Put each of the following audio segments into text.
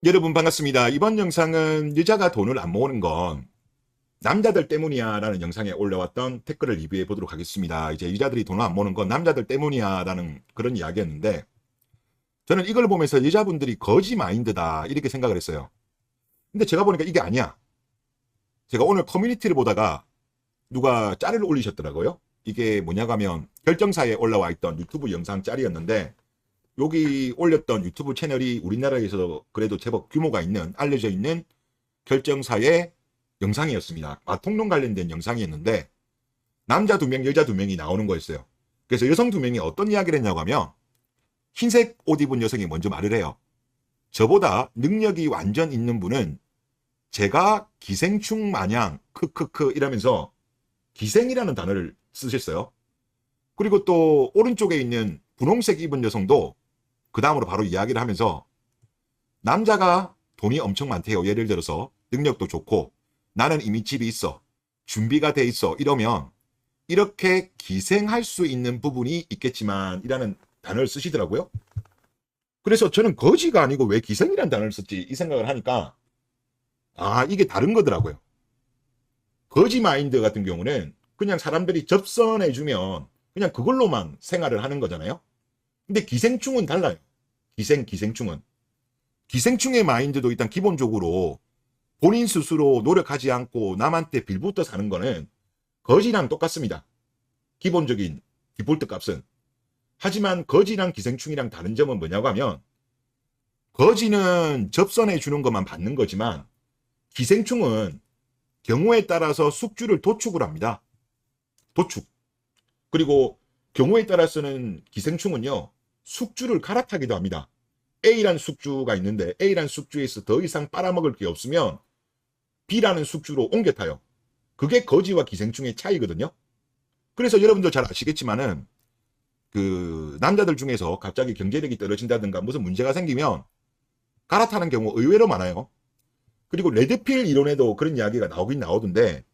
여러분 반갑습니다. 이번 영상은 여자가 돈을 안 모으는 건 남자들 때문이야 라는 영상에 올라왔던 댓글을 리뷰해 보도록 하겠습니다. 이제 여자들이 돈을 안 모으는 건 남자들 때문이야 라는 그런 이야기였는데, 저는 이걸 보면서 여자분들이 거지 마인드다 이렇게 생각을 했어요. 근데 제가 보니까 이게 아니야. 제가 오늘 커뮤니티를 보다가 누가 짤을 올리셨더라고요. 이게 뭐냐고 하면 결정사에 올라와 있던 유튜브 영상 짤이었는데, 여기 올렸던 유튜브 채널이 우리나라에서 그래도 제법 규모가 있는, 알려져 있는 결정사의 영상이었습니다. 마통론 관련된 영상이었는데, 남자 2명, 여자 2명이 나오는 거였어요. 그래서 여성 2명이 어떤 이야기를 했냐고 하면, 흰색 옷 입은 여성이 먼저 말을 해요. 저보다 능력이 완전 있는 분은 제가 기생충 마냥 크크크 이러면서 기생이라는 단어를 쓰셨어요. 그리고 또 오른쪽에 있는 분홍색 입은 여성도 그 다음으로 바로 이야기를 하면서, 남자가 돈이 엄청 많대요. 예를 들어서 능력도 좋고 나는 이미 집이 있어, 준비가 돼 있어 이러면 이렇게 기생할 수 있는 부분이 있겠지만 이라는 단어를 쓰시더라고요. 그래서 저는 거지가 아니고 왜 기생이라는 단어를 썼지 이 생각을 하니까, 이게 다른 거더라고요. 거지 마인드 같은 경우는 그냥 사람들이 접선해주면 그냥 그걸로만 생활을 하는 거잖아요. 근데 기생충은 달라요. 기생충은. 기생충의 마인드도 일단 기본적으로 본인 스스로 노력하지 않고 남한테 빌붙어 사는 거는 거지랑 똑같습니다. 기본적인 디폴트 값은. 하지만 거지랑 기생충이랑 다른 점은 뭐냐고 하면, 거지는 접선해 주는 것만 받는 거지만 기생충은 경우에 따라서 숙주를 도축을 합니다. 도축. 그리고 경우에 따라서는 기생충은요, 숙주를 갈아타기도 합니다. A라는 숙주가 있는데 A라는 숙주에서 더 이상 빨아먹을 게 없으면 B라는 숙주로 옮겨 타요. 그게 거지와 기생충의 차이거든요. 그래서 여러분들 잘 아시겠지만은 그 남자들 중에서 갑자기 경제력이 떨어진다든가 무슨 문제가 생기면 갈아타는 경우 의외로 많아요. 그리고 레드필 이론에도 그런 이야기가 나오긴 나오던데,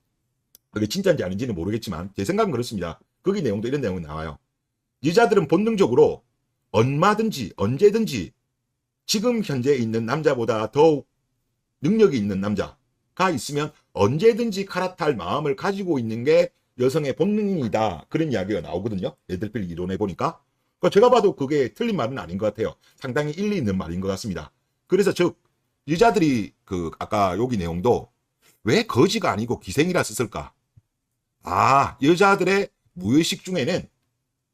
그게 진짜인지 아닌지는 모르겠지만 제 생각은 그렇습니다. 거기 내용도 이런 내용이 나와요. 여자들은 본능적으로 얼마든지 언제든지 지금 현재 있는 남자보다 더욱 능력이 있는 남자가 있으면 언제든지 갈아탈 마음을 가지고 있는 게 여성의 본능이다, 그런 이야기가 나오거든요. 레드필 이론에 보니까. 그러니까 제가 봐도 그게 틀린 말은 아닌 것 같아요. 상당히 일리 있는 말인 것 같습니다. 그래서 즉 여자들이 아까 여기 내용도 왜 거지가 아니고 기생이라 썼을까? 여자들의 무의식 중에는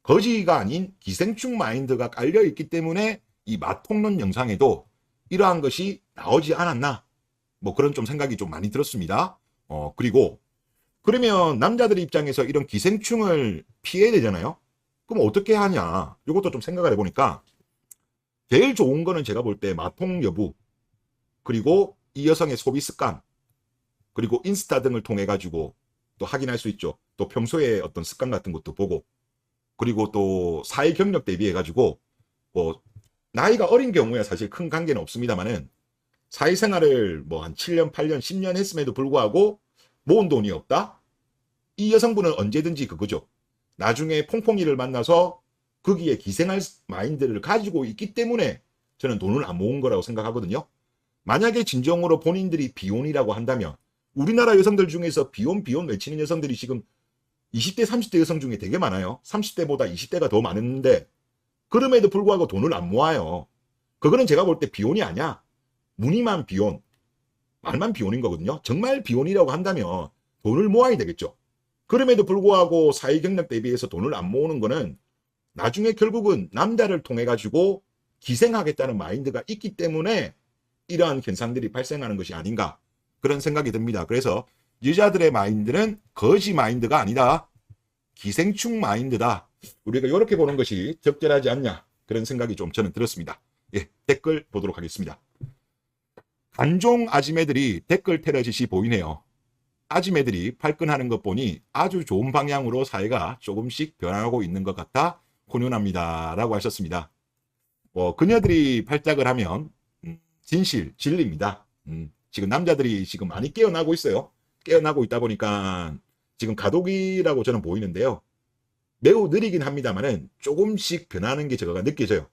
거지가 아닌 기생충 마인드가 깔려 있기 때문에 이 마통론 영상에도 이러한 것이 나오지 않았나, 뭐 그런 좀 생각이 좀 많이 들었습니다. 그리고 그러면 남자들 입장에서 이런 기생충을 피해야 되잖아요. 그럼 어떻게 하냐, 이것도 좀 생각을 해보니까 제일 좋은 거는 제가 볼 때 마통 여부, 그리고 이 여성의 소비 습관, 그리고 인스타 등을 통해 가지고 또 확인할 수 있죠. 또 평소에 어떤 습관 같은 것도 보고, 그리고 또 사회 경력 대비해 가지고, 뭐 나이가 어린 경우에 사실 큰 관계는 없습니다만은 사회생활을 뭐 한 7년, 8년, 10년 했음에도 불구하고 모은 돈이 없다? 이 여성분은 언제든지 그거죠. 나중에 퐁퐁이를 만나서 거기에 기생할 마인드를 가지고 있기 때문에 저는 돈을 안 모은 거라고 생각하거든요. 만약에 진정으로 본인들이 비혼이라고 한다면, 우리나라 여성들 중에서 비혼 외치는 여성들이 지금 20대, 30대 여성 중에 되게 많아요. 30대보다 20대가 더 많은데 그럼에도 불구하고 돈을 안 모아요. 그거는 제가 볼 때 비혼이 아니야. 무늬만 비혼, 말만 비혼인 거거든요. 정말 비혼이라고 한다면 돈을 모아야 되겠죠. 그럼에도 불구하고 사회 경력 대비해서 돈을 안 모으는 거는 나중에 결국은 남자를 통해 가지고 기생하겠다는 마인드가 있기 때문에 이러한 현상들이 발생하는 것이 아닌가, 그런 생각이 듭니다. 그래서 여자들의 마인드는 거지 마인드가 아니다, 기생충 마인드다. 우리가 이렇게 보는 것이 적절하지 않냐, 그런 생각이 좀 저는 들었습니다. 댓글 보도록 하겠습니다. 간종 아지매들이 댓글 테러짓이 보이네요. 아지매들이 발끈하는 것 보니 아주 좋은 방향으로 사회가 조금씩 변화하고 있는 것 같아 훈훈합니다 라고 하셨습니다. 그녀들이 발작을 하면 진실입니다. 지금 남자들이 지금 많이 깨어나고 있어요. 깨어나고 있다 보니까 지금 가독이라고 저는 보이는데요. 매우 느리긴 합니다만은 조금씩 변하는 게 제가 느껴져요.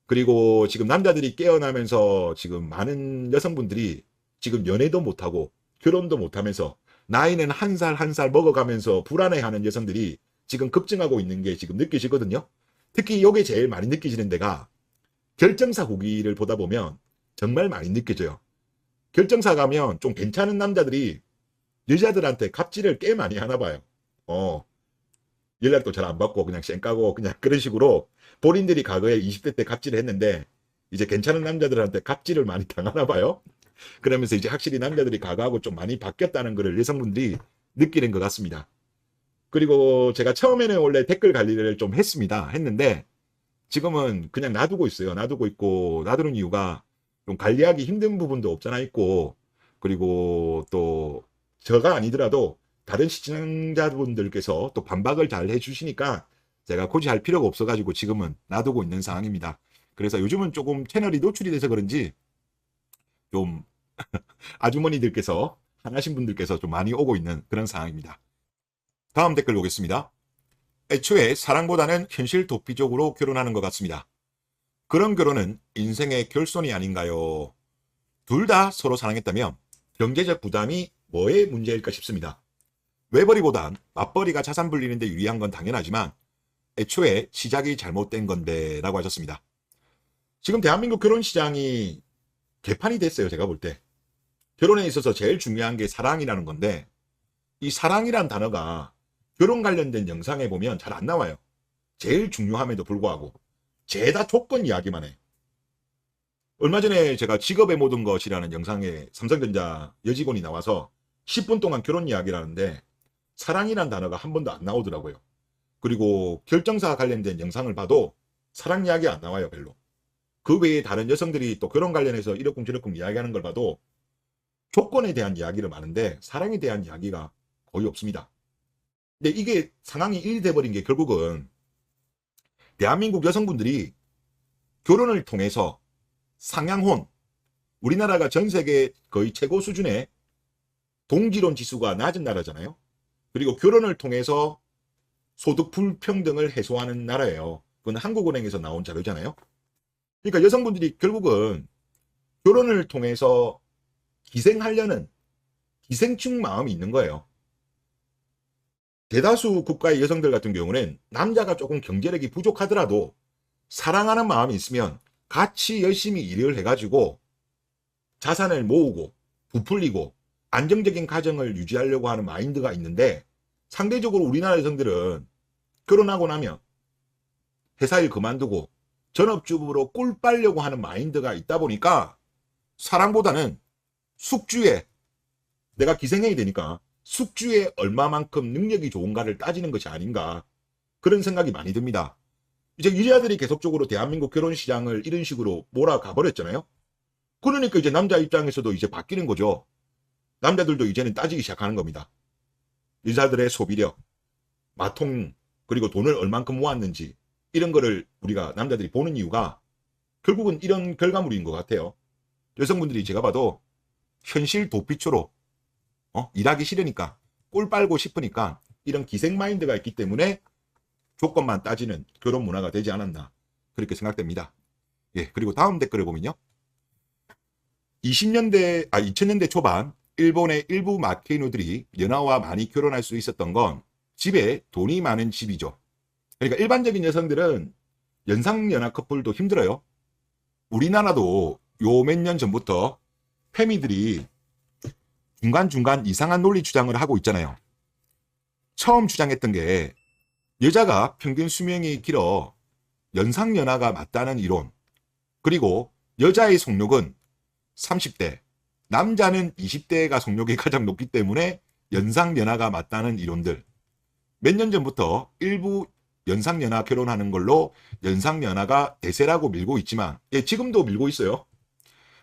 그리고 지금 남자들이 깨어나면서 지금 많은 여성분들이 지금 연애도 못하고 결혼도 못하면서 나이는 한 살 한 살 먹어가면서 불안해하는 여성들이 지금 급증하고 있는 게 지금 느껴지거든요. 특히 이게 제일 많이 느껴지는 데가 결정사 후기를 보다 보면 정말 많이 느껴져요. 결정사 가면 좀 괜찮은 남자들이 여자들한테 갑질을 꽤 많이 하나 봐요. 연락도 잘 안 받고 그냥 쌩까고 그냥 그런 식으로 본인들이 과거에 20대 때 갑질을 했는데 이제 괜찮은 남자들한테 갑질을 많이 당하나 봐요. 그러면서 이제 확실히 남자들이 과거하고 좀 많이 바뀌었다는 것을 여성분들이 느끼는 것 같습니다. 그리고 제가 처음에는 원래 댓글 관리를 좀 했는데 지금은 그냥 놔두고 있어요. 놔두고 있고, 놔두는 이유가 좀 관리하기 힘든 부분도 없잖아 있고, 그리고 또 저가 아니더라도 다른 시청자분들께서 또 반박을 잘 해주시니까 제가 굳이 할 필요가 없어가지고 지금은 놔두고 있는 상황입니다. 그래서 요즘은 조금 채널이 노출이 돼서 그런지 좀 아주머니들께서, 하나신 분들께서 좀 많이 오고 있는 그런 상황입니다. 다음 댓글 보겠습니다. 애초에 사랑보다는 현실 도피적으로 결혼하는 것 같습니다. 그런 결혼은 인생의 결손이 아닌가요? 둘 다 서로 사랑했다면 경제적 부담이 뭐의 문제일까 싶습니다. 외벌이보단 맞벌이가 자산 불리는 데 유리한 건 당연하지만 애초에 시작이 잘못된 건데 라고 하셨습니다. 지금 대한민국 결혼시장이 개판이 됐어요. 제가 볼 때. 결혼에 있어서 제일 중요한 게 사랑이라는 건데 이 사랑이란 단어가 결혼 관련된 영상에 보면 잘 안 나와요. 제일 중요함에도 불구하고 죄다 조건 이야기만 해. 얼마 전에 제가 직업의 모든 것이라는 영상에 삼성전자 여직원이 나와서 10분 동안 결혼 이야기를 하는데 사랑이란 단어가 한 번도 안 나오더라고요. 그리고 결정사 관련된 영상을 봐도 사랑 이야기 안 나와요. 별로. 그 외에 다른 여성들이 또 결혼 관련해서 이러쿵저러쿵 이야기하는 걸 봐도 조건에 대한 이야기를 많은데 사랑에 대한 이야기가 거의 없습니다. 근데 이게 상황이 일이 돼버린 게 결국은 대한민국 여성분들이 결혼을 통해서 상향혼, 우리나라가 전 세계 거의 최고 수준의 동지론 지수가 낮은 나라잖아요. 그리고 결혼을 통해서 소득 불평등을 해소하는 나라예요. 그건 한국은행에서 나온 자료잖아요. 그러니까 여성분들이 결국은 결혼을 통해서 기생하려는 기생충 마음이 있는 거예요. 대다수 국가의 여성들 같은 경우는 남자가 조금 경제력이 부족하더라도 사랑하는 마음이 있으면 같이 열심히 일을 해가지고 자산을 모으고 부풀리고 안정적인 가정을 유지하려고 하는 마인드가 있는데 상대적으로 우리나라 여성들은 결혼하고 나면 회사 일 그만두고 전업주부로 꿀 빨려고 하는 마인드가 있다 보니까 사랑보다는 숙주에 내가 기생해야 되니까 숙주에 얼마만큼 능력이 좋은가를 따지는 것이 아닌가 그런 생각이 많이 듭니다. 이제 여자들이 계속적으로 대한민국 결혼시장을 이런 식으로 몰아가 버렸잖아요. 그러니까 이제 남자 입장에서도 이제 바뀌는 거죠. 남자들도 이제는 따지기 시작하는 겁니다. 여자들의 소비력, 마통, 그리고 돈을 얼만큼 모았는지 이런 거를 우리가 남자들이 보는 이유가 결국은 이런 결과물인 것 같아요. 여성분들이 제가 봐도 현실 도피처로 일하기 싫으니까 꿀 빨고 싶으니까 이런 기생 마인드가 있기 때문에 조건만 따지는 결혼 문화가 되지 않았나 그렇게 생각됩니다. 예, 그리고 다음 댓글을 보면요. 2000년대 초반 일본의 일부 마케이노들이 연하와 많이 결혼할 수 있었던 건 집에 돈이 많은 집이죠. 그러니까 일반적인 여성들은 연상연하 커플도 힘들어요. 우리나라도 요 몇 년 전부터 페미들이 중간중간 이상한 논리 주장을 하고 있잖아요. 처음 주장했던 게 여자가 평균 수명이 길어 연상연하가 맞다는 이론, 그리고 여자의 속력은 30대, 남자는 20대가 속력이 가장 높기 때문에 연상연하가 맞다는 이론들. 몇 년 전부터 일부 연상연하 결혼하는 걸로 연상연하가 대세라고 밀고 있지만 지금도 밀고 있어요.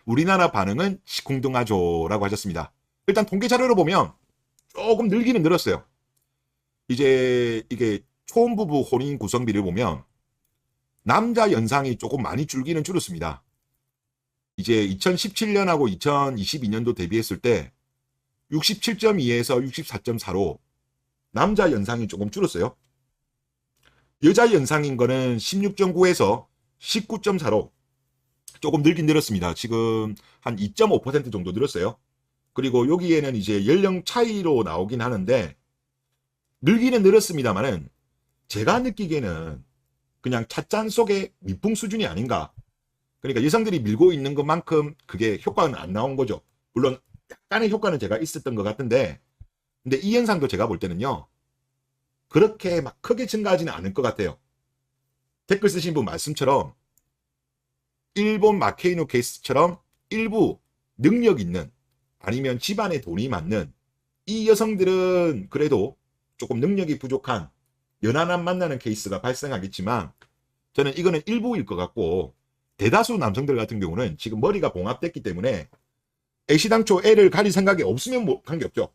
우리나라 반응은 시궁둥하죠라고 하셨습니다. 일단 통계 자료로 보면 조금 늘기는 늘었어요. 이제 이게 초혼부부 혼인 구성비를 보면 남자 연상이 조금 많이 줄기는 줄었습니다. 이제 2017년하고 2022년도 대비했을 때 67.2에서 64.4로 남자 연상이 조금 줄었어요. 여자 연상인 거는 16.9에서 19.4로 조금 늘긴 늘었습니다. 지금 한 2.5% 정도 늘었어요. 그리고 여기에는 이제 연령 차이로 나오긴 하는데 늘기는 늘었습니다만은 제가 느끼기에는 그냥 찻잔 속의 미풍 수준이 아닌가. 그러니까 여성들이 밀고 있는 것만큼 그게 효과는 안 나온 거죠. 물론 약간의 효과는 제가 있었던 것 같은데, 근데 이 현상도 제가 볼 때는요, 그렇게 막 크게 증가하지는 않을 것 같아요. 댓글 쓰신 분 말씀처럼 일본 마케이노 케이스처럼 일부 능력 있는 아니면 집안에 돈이 많는 이 여성들은 그래도 조금 능력이 부족한 연하남 만나는 케이스가 발생하겠지만 저는 이거는 일부일 것 같고, 대다수 남성들 같은 경우는 지금 머리가 봉합됐기 때문에 애시당초 애를 가질 생각이 없으면 뭐 관계없죠.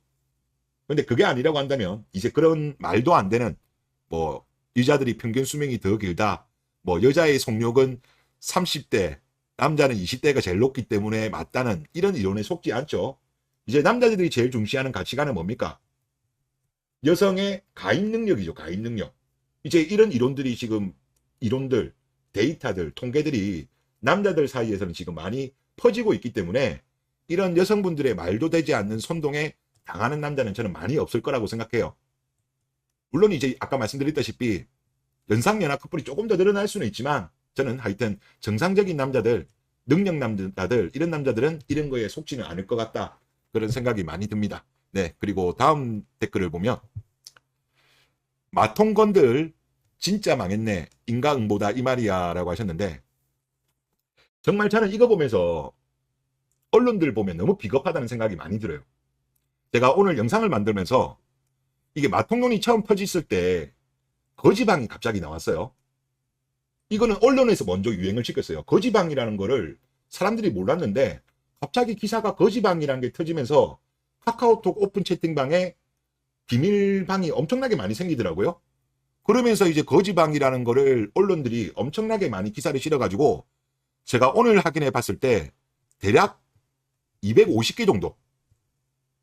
근데 그게 아니라고 한다면 이제 그런 말도 안 되는 뭐 여자들이 평균 수명이 더 길다, 뭐 여자의 속력은 30대 남자는 20대가 제일 높기 때문에 맞다는 이런 이론에 속지 않죠. 이제 남자들이 제일 중시하는 가치관은 뭡니까? 여성의 가입 능력이죠. 가입 능력. 이제 이런 이론들이 지금 이론들, 데이터들, 통계들이 남자들 사이에서는 지금 많이 퍼지고 있기 때문에 이런 여성분들의 말도 되지 않는 선동에 당하는 남자는 저는 많이 없을 거라고 생각해요. 물론 이제 아까 말씀드렸다시피 연상연하 커플이 조금 더 늘어날 수는 있지만 저는 하여튼 정상적인 남자들, 능력 남자들, 이런 남자들은 이런 거에 속지는 않을 것 같다. 그런 생각이 많이 듭니다. 네, 그리고 다음 댓글을 보면 마통건들 진짜 망했네. 인과응보다 이 말이야 라고 하셨는데, 정말 저는 이거 보면서 언론들 보면 너무 비겁하다는 생각이 많이 들어요. 제가 오늘 영상을 만들면서 이게 마통론이 처음 퍼졌을 때 거지방이 갑자기 나왔어요. 이거는 언론에서 먼저 유행을 시켰어요. 거지방이라는 거를 사람들이 몰랐는데 갑자기 기사가 거지방이라는 게 터지면서 카카오톡 오픈 채팅방에 비밀방이 엄청나게 많이 생기더라고요. 그러면서 이제 거지방이라는 거를 언론들이 엄청나게 많이 기사를 실어가지고 제가 오늘 확인해 봤을 때 대략 250개 정도.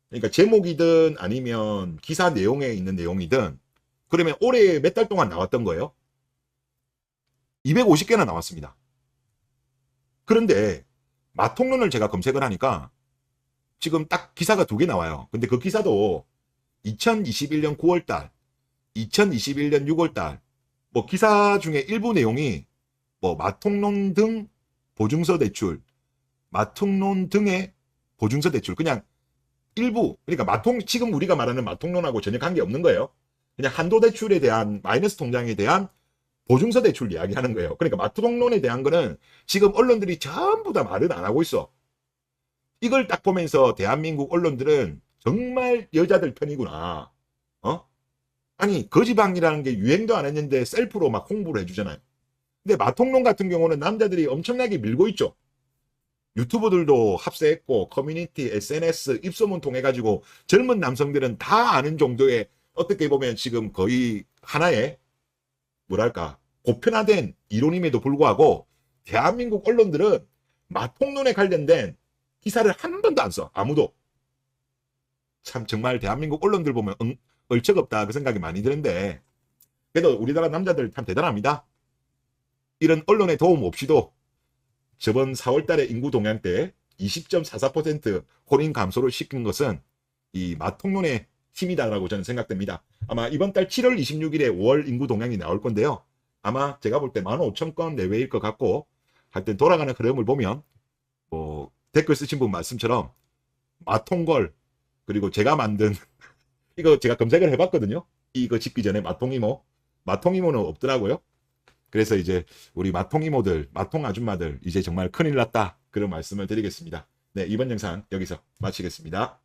그러니까 제목이든 아니면 기사 내용에 있는 내용이든 그러면 올해 몇 달 동안 나왔던 거예요. 250개나 나왔습니다. 그런데 마통론을 제가 검색을 하니까 지금 딱 기사가 2개 나와요. 근데 그 기사도 2021년 9월달, 2021년 6월달, 뭐 기사 중에 일부 내용이 뭐 마통론 등 보증서 대출, 마통론 등의 보증서 대출, 그냥 일부, 그러니까 지금 우리가 말하는 마통론하고 전혀 관계없는 거예요. 그냥 한도 대출에 대한 마이너스 통장에 대한 보증서 대출 이야기하는 거예요. 그러니까 마통론에 대한 거는 지금 언론들이 전부 다 말은 안 하고 있어. 이걸 딱 보면서 대한민국 언론들은 정말 여자들 편이구나. 아니 거지방이라는 게 유행도 안 했는데 셀프로 막 홍보를 해주잖아요. 근데 마통론 같은 경우는 남자들이 엄청나게 밀고 있죠. 유튜브들도 합세했고 커뮤니티, SNS, 입소문 통해 가지고 젊은 남성들은 다 아는 정도의, 어떻게 보면 지금 거의 하나의 뭐랄까 보편화된 이론임에도 불구하고 대한민국 언론들은 마통론에 관련된 기사를 한 번도 안 써. 아무도. 참 정말 대한민국 언론들 보면 얼척없다 그 생각이 많이 드는데, 그래도 우리나라 남자들 참 대단합니다. 이런 언론의 도움 없이도 저번 4월달에 인구 동향 때 20.44% 혼인 감소를 시킨 것은 이 마통론의 힘이다라고 저는 생각됩니다. 아마 이번 달 7월 26일에 5월 인구 동향이 나올 건데요. 아마 제가 볼 때 15,000건 내외일 것 같고, 하여튼 돌아가는 흐름을 보면 뭐 댓글 쓰신 분 말씀처럼 마통걸, 그리고 제가 만든 이거 제가 검색을 해봤거든요. 이거 짓기 전에 마통이모는 없더라고요. 그래서 이제 우리 마통이모들, 마통 아줌마들 이제 정말 큰일 났다, 그런 말씀을 드리겠습니다. 네, 이번 영상 여기서 마치겠습니다.